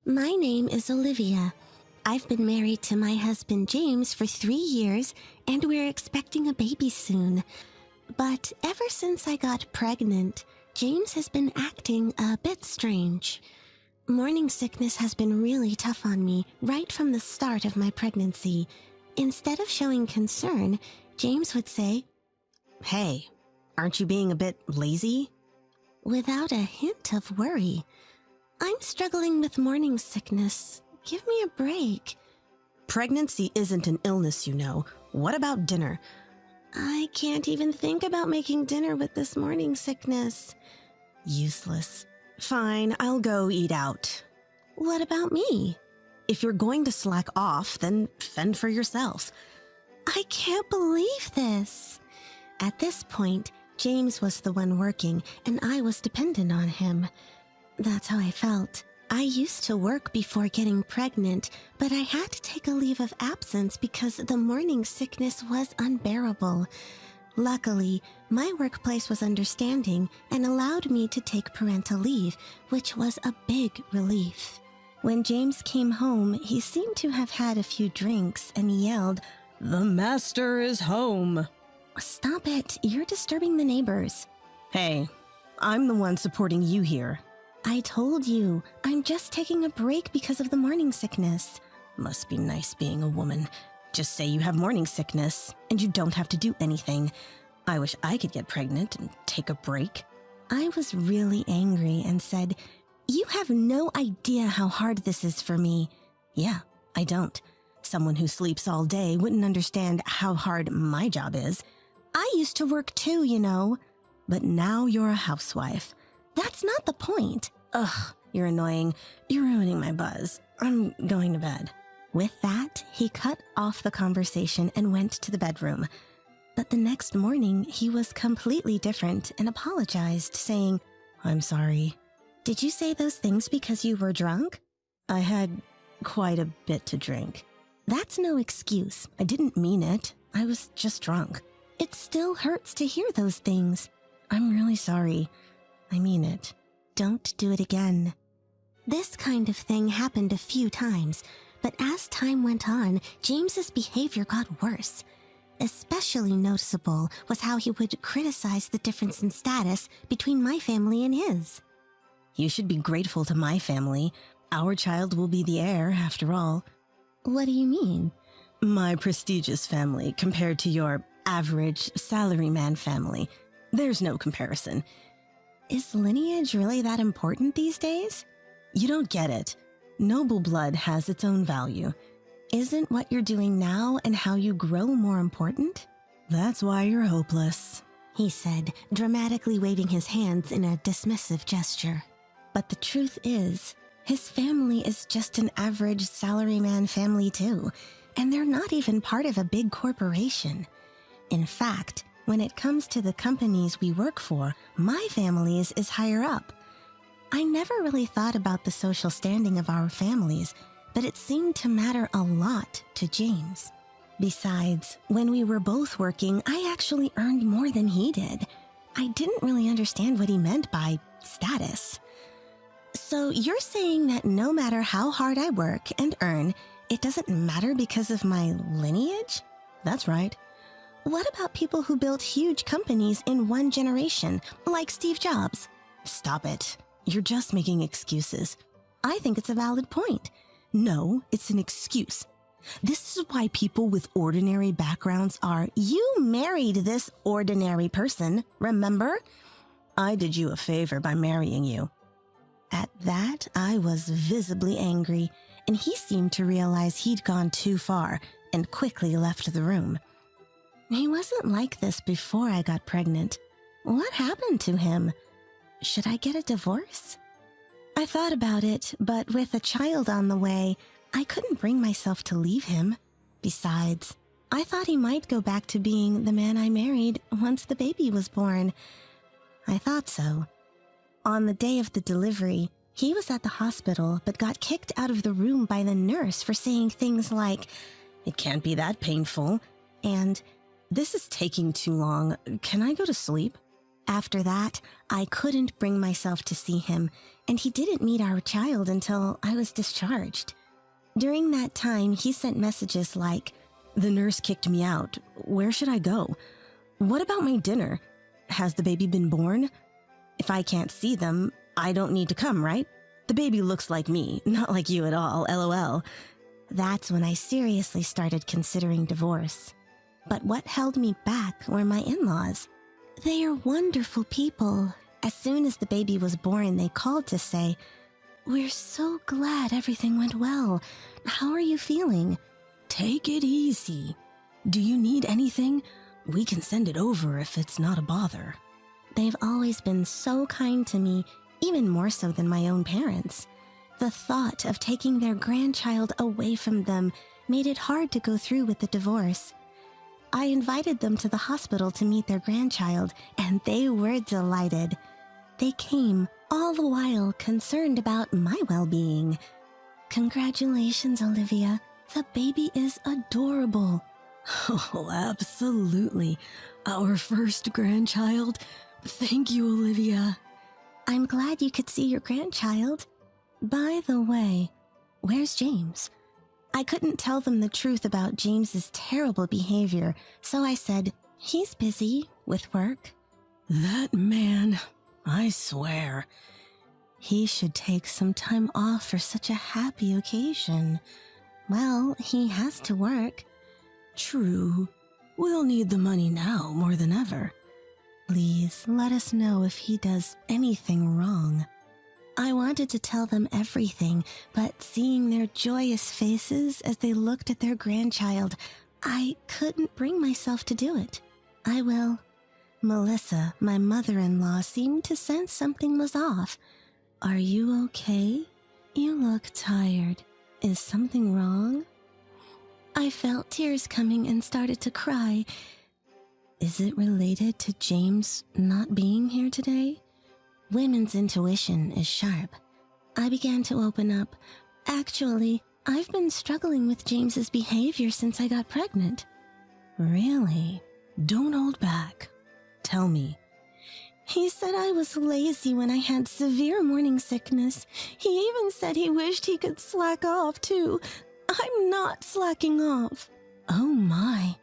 My name is Olivia. I've been married to my husband James for 3 years, and we're expecting a baby soon. But ever since I got pregnant, James has been acting a bit strange. Morning sickness has been really tough on me right from the start of my pregnancy. Instead of showing concern, James would say, "Hey, aren't you being a bit lazy?" without a hint of worry. I'm struggling with morning sickness. Give me a break. Pregnancy isn't an illness, you know. What about dinner? I can't even think about making dinner with this morning sickness. Useless. Fine, I'll go eat out. What about me? If you're going to slack off, then fend for yourself. I can't believe this. At this point, James was the one working, and I was dependent on him. That's how I felt. I used to work before getting pregnant, but I had to take a leave of absence because the morning sickness was unbearable. Luckily, my workplace was understanding and allowed me to take parental leave, which was a big relief. When James came home, he seemed to have had a few drinks and yelled, "The master is home." "Stop it, you're disturbing the neighbors." Hey, I'm the one supporting you here. I told you, I'm just taking a break because of the morning sickness. Must be nice being a woman. Just say you have morning sickness, and you don't have to do anything. I wish I could get pregnant and take a break. I was really angry and said, "You have no idea how hard this is for me." Yeah, I don't. Someone who sleeps all day wouldn't understand how hard my job is. I used to work too, you know. But now you're a housewife. That's not the point. Ugh, you're annoying. You're ruining my buzz. I'm going to bed. With that, he cut off the conversation and went to the bedroom. But the next morning, he was completely different and apologized, saying, "I'm sorry." "Did you say those things because you were drunk?" "I had quite a bit to drink." "That's no excuse. I didn't mean it. I was just drunk." "It still hurts to hear those things." "I'm really sorry. I mean it." "Don't do it again." This kind of thing happened a few times, but as time went on, James's behavior got worse. Especially noticeable was how he would criticize the difference in status between my family and his. "You should be grateful to my family. Our child will be the heir, after all." "What do you mean?" "My prestigious family compared to your average salaryman family. There's no comparison." Is lineage really that important these days? You don't get it. Noble blood has its own value. Isn't what you're doing now and how you grow more important? That's why you're hopeless," he said, dramatically waving his hands in a dismissive gesture. But the truth is, his family is just an average salaryman family too, and they're not even part of a big corporation. In fact, when it comes to the companies we work for, my family's is higher up. I never really thought about the social standing of our families, but it seemed to matter a lot to James. Besides, when we were both working, I actually earned more than he did. I didn't really understand what he meant by status. "So you're saying that no matter how hard I work and earn, it doesn't matter because of my lineage?" "That's right." "What about people who built huge companies in one generation, like Steve Jobs?" "Stop it. You're just making excuses." "I think it's a valid point." "No, it's an excuse. This is why people with ordinary backgrounds are..." "You married this ordinary person, remember?" "I did you a favor by marrying you." At that, I was visibly angry, and he seemed to realize he'd gone too far and quickly left the room. He wasn't like this before I got pregnant. What happened to him? Should I get a divorce? I thought about it, but with a child on the way, I couldn't bring myself to leave him. Besides, I thought he might go back to being the man I married once the baby was born. I thought so. On the day of the delivery, he was at the hospital but got kicked out of the room by the nurse for saying things like, "It can't be that painful," and "This is taking too long. Can I go to sleep?" After that, I couldn't bring myself to see him, and he didn't meet our child until I was discharged. During that time, he sent messages like, "The nurse kicked me out. Where should I go? What about my dinner? Has the baby been born? If I can't see them, I don't need to come, right? The baby looks like me, not like you at all, LOL." That's when I seriously started considering divorce. But what held me back were my in-laws. They are wonderful people. As soon as the baby was born, they called to say, "We're so glad everything went well. How are you feeling?" Take it easy. Do you need anything? We can send it over if it's not a bother. They've always been so kind to me, even more so than my own parents. The thought of taking their grandchild away from them made it hard to go through with the divorce. I invited them to the hospital to meet their grandchild, and they were delighted. They came, all the while concerned about my well-being. "Congratulations, Olivia. The baby is adorable." Oh, absolutely. Our first grandchild. Thank you, Olivia. "I'm glad you could see your grandchild. By the way, where's James?" I couldn't tell them the truth about James's terrible behavior, so I said, "He's busy with work." That man, I swear. "He should take some time off for such a happy occasion." "Well, he has to work." True. We'll need the money now more than ever. "Please let us know if he does anything wrong." I wanted to tell them everything, but seeing their joyous faces as they looked at their grandchild, I couldn't bring myself to do it. "I will." Melissa, my mother-in-law, seemed to sense something was off. "Are you okay? You look tired. Is something wrong?" I felt tears coming and started to cry. "Is it related to James not being here today?" Women's intuition is sharp. I began to open up. "Actually, I've been struggling with James's behavior since I got pregnant." Really? Don't hold back. Tell me. "He said I was lazy when I had severe morning sickness. He even said he wished he could slack off, too. I'm not slacking off." Oh my.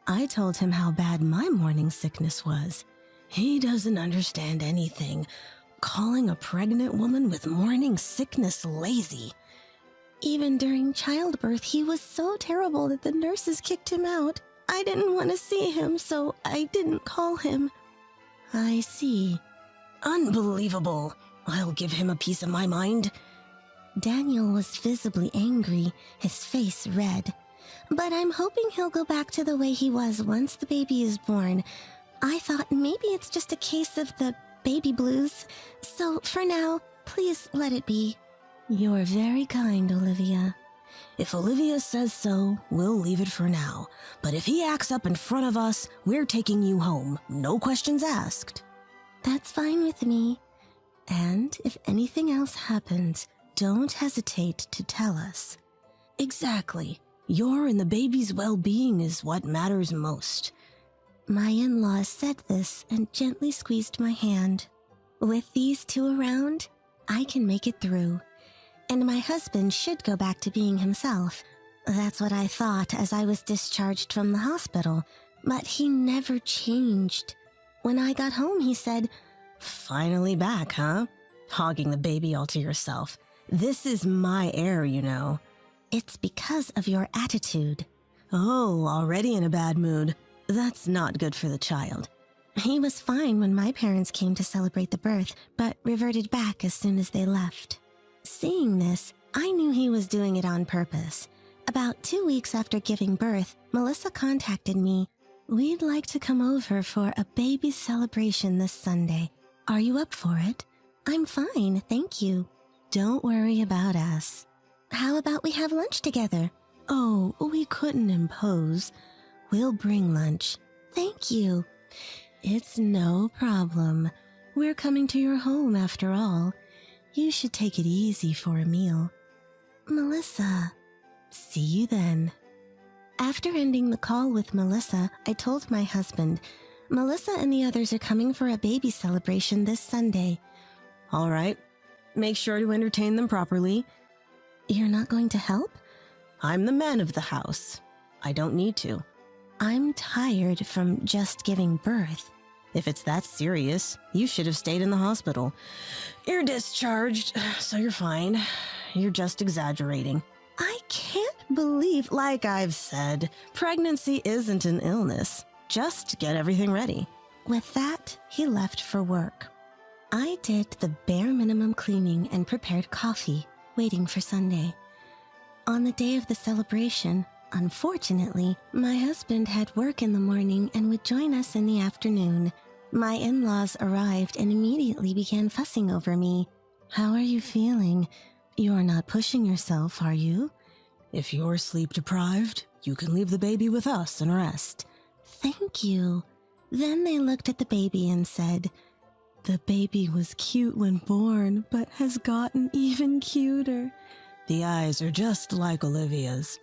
I told him how bad my morning sickness was. He doesn't understand anything. Calling a pregnant woman with morning sickness lazy. "Even during childbirth, he was so terrible that the nurses kicked him out. I didn't want to see him, so I didn't call him." "I see." Unbelievable. I'll give him a piece of my mind. Daniel was visibly angry, his face red. "But I'm hoping he'll go back to the way he was once the baby is born. I thought maybe it's just a case of the baby blues. So for now, please let it be." "You're very kind, Olivia." If Olivia says so, we'll leave it for now. But if he acts up in front of us, we're taking you home. No questions asked. "That's fine with me. And if anything else happens, don't hesitate to tell us." Exactly. Your and the baby's well-being is what matters most. My in-laws said this and gently squeezed my hand. With these two around, I can make it through. And my husband should go back to being himself. That's what I thought as I was discharged from the hospital. But he never changed. When I got home, he said, "Finally back, huh? Hogging the baby all to yourself. This is my heir, you know." "It's because of your attitude." "Oh, already in a bad mood. That's not good for the child." He was fine when my parents came to celebrate the birth, but reverted back as soon as they left. Seeing this, I knew he was doing it on purpose. About 2 weeks after giving birth, Melissa contacted me. "We'd like to come over for a baby celebration this Sunday. Are you up for it?" "I'm fine, thank you." "Don't worry about us." "How about we have lunch together?" "Oh, we couldn't impose. We'll bring lunch." "Thank you." "It's no problem. We're coming to your home after all. You should take it easy for a meal." "Melissa." "See you then." After ending the call with Melissa, I told my husband, Melissa and the others are coming for a baby celebration this Sunday. All right. Make sure to entertain them properly. You're not going to help? I'm the man of the house. I don't need to. I'm tired from just giving birth. If it's that serious, you should have stayed in the hospital. You're discharged, so you're fine. You're just exaggerating. I can't believe, Like I've said, pregnancy isn't an illness. Just get everything ready. With that, he left for work. I did the bare minimum cleaning and prepared coffee, waiting for Sunday. On the day of the celebration, unfortunately, my husband had work in the morning and would join us in the afternoon. My in-laws arrived and immediately began fussing over me. How are you feeling? You're not pushing yourself, are you? If you're sleep deprived, you can leave the baby with us and rest. Thank you. Then they looked at the baby and said, The baby was cute when born, but has gotten even cuter. The eyes are just like Olivia's.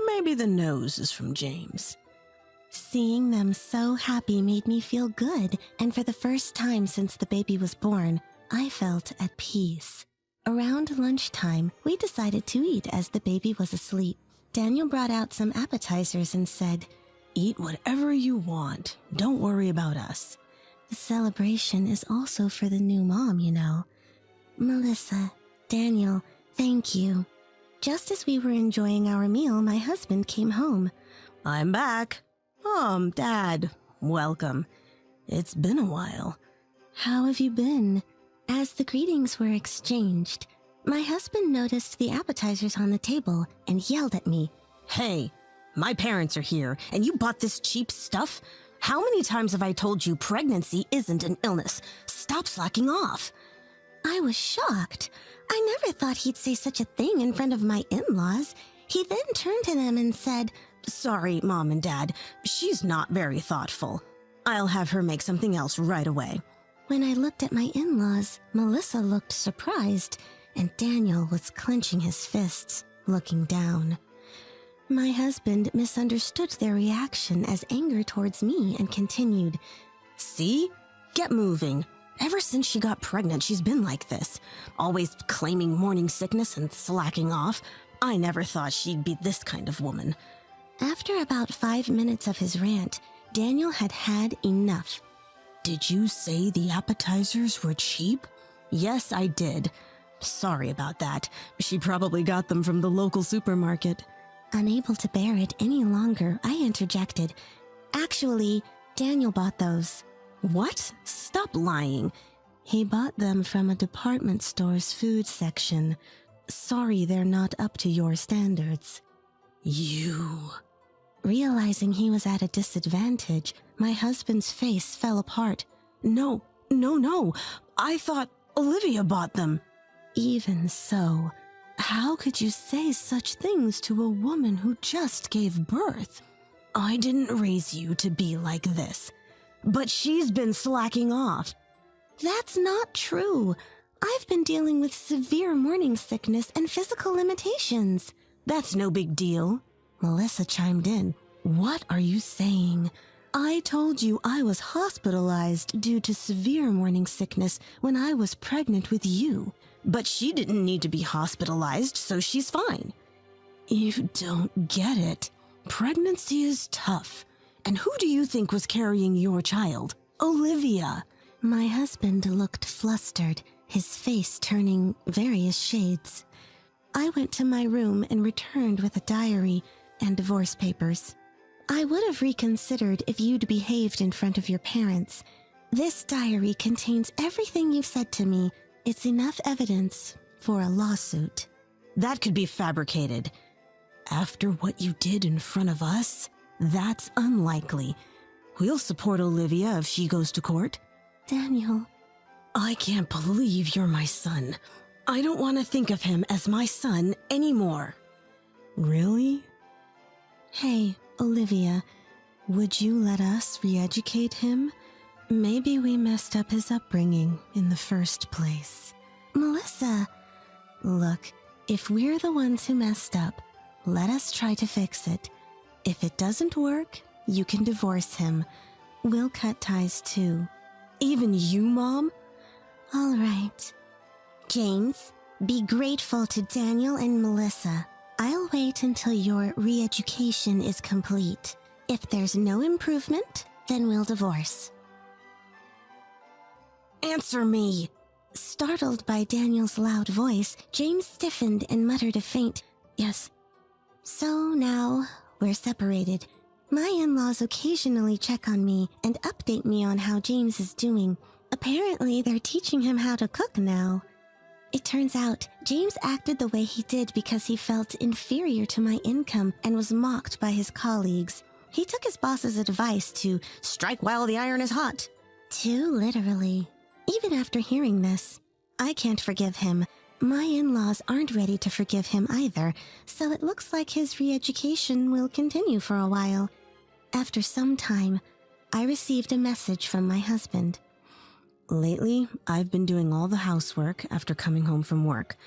Maybe the nose is from James. Seeing them so happy made me feel good, and for the first time since the baby was born, I felt at peace. Around lunchtime, we decided to eat as the baby was asleep. Daniel brought out some appetizers and said, Eat whatever you want. Don't worry about us. The celebration is also for the new mom, you know. Melissa, Daniel, thank you. Just as we were enjoying our meal, my husband came home. I'm back. Mom, Dad, welcome. It's been a while. How have you been? As the greetings were exchanged, my husband noticed the appetizers on the table and yelled at me. Hey, my parents are here, and you bought this cheap stuff? How many times have I told you pregnancy isn't an illness? Stop slacking off. I was shocked. I never thought he'd say such a thing in front of my in-laws. He then turned to them and said, Sorry, Mom and Dad. She's not very thoughtful. I'll have her make something else right away. When I looked at my in-laws, Melissa looked surprised, and Daniel was clenching his fists, looking down. My husband misunderstood their reaction as anger towards me and continued, See? Get moving. Ever since she got pregnant, she's been like this, always claiming morning sickness and slacking off. I never thought she'd be this kind of woman. After about 5 minutes of his rant, Daniel had had enough. Did you say the appetizers were cheap? Yes, I did. Sorry about that. She probably got them from the local supermarket. Unable to bear it any longer, I interjected. Actually, Daniel bought those. What? Stop lying. He bought them from a department store's food section. Sorry they're not up to your standards. You... Realizing he was at a disadvantage, my husband's face fell apart. No. I thought Olivia bought them. Even so, how could you say such things to a woman who just gave birth? I didn't raise you to be like this. But she's been slacking off. That's not true. I've been dealing with severe morning sickness and physical limitations. That's no big deal. Melissa chimed in. What are you saying? I told you I was hospitalized due to severe morning sickness when I was pregnant with you. But she didn't need to be hospitalized, so she's fine. You don't get it. Pregnancy is tough. And who do you think was carrying your child? Olivia. My husband looked flustered, his face turning various shades. I went to my room and returned with a diary and divorce papers. I would have reconsidered if you'd behaved in front of your parents. This diary contains everything you've said to me. It's enough evidence for a lawsuit. That could be fabricated. After what you did in front of us, that's unlikely. We'll support Olivia if she goes to court. Daniel. I can't believe you're my son. I don't want to think of him as my son anymore. Really? Hey, Olivia, would you let us re-educate him? Maybe we messed up his upbringing in the first place. Melissa, look, if we're the ones who messed up, let us try to fix it. If it doesn't work, you can divorce him. We'll cut ties too. Even you, Mom? All right. James, be grateful to Daniel and Melissa. I'll wait until your re-education is complete. If there's no improvement, then we'll divorce. Answer me! Startled by Daniel's loud voice, James stiffened and muttered a faint, "Yes." So now, we're separated. My in-laws occasionally check on me and update me on how James is doing. Apparently, they're teaching him how to cook now. It turns out, James acted the way he did because he felt inferior to my income and was mocked by his colleagues. He took his boss's advice to strike while the iron is hot. Too literally. Even after hearing this, I can't forgive him. My in-laws aren't ready to forgive him either, so it looks like his re-education will continue for a while. After some time, I received a message from my husband. Lately, I've been doing all the housework after coming home from work.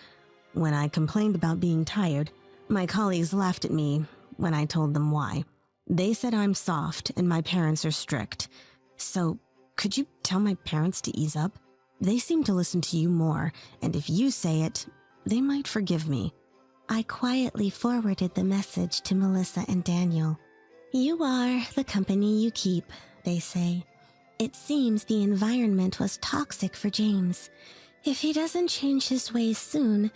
When I complained about being tired, my colleagues laughed at me when I told them why. They said I'm soft and my parents are strict. So, could you tell my parents to ease up? They seem to listen to you more, and if you say it, they might forgive me. I quietly forwarded the message to Melissa and Daniel. You are the company you keep, they say. It seems the environment was toxic for James. If he doesn't change his ways soon,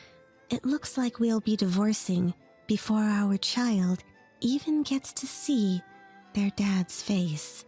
it looks like we'll be divorcing before our child even gets to see their dad's face.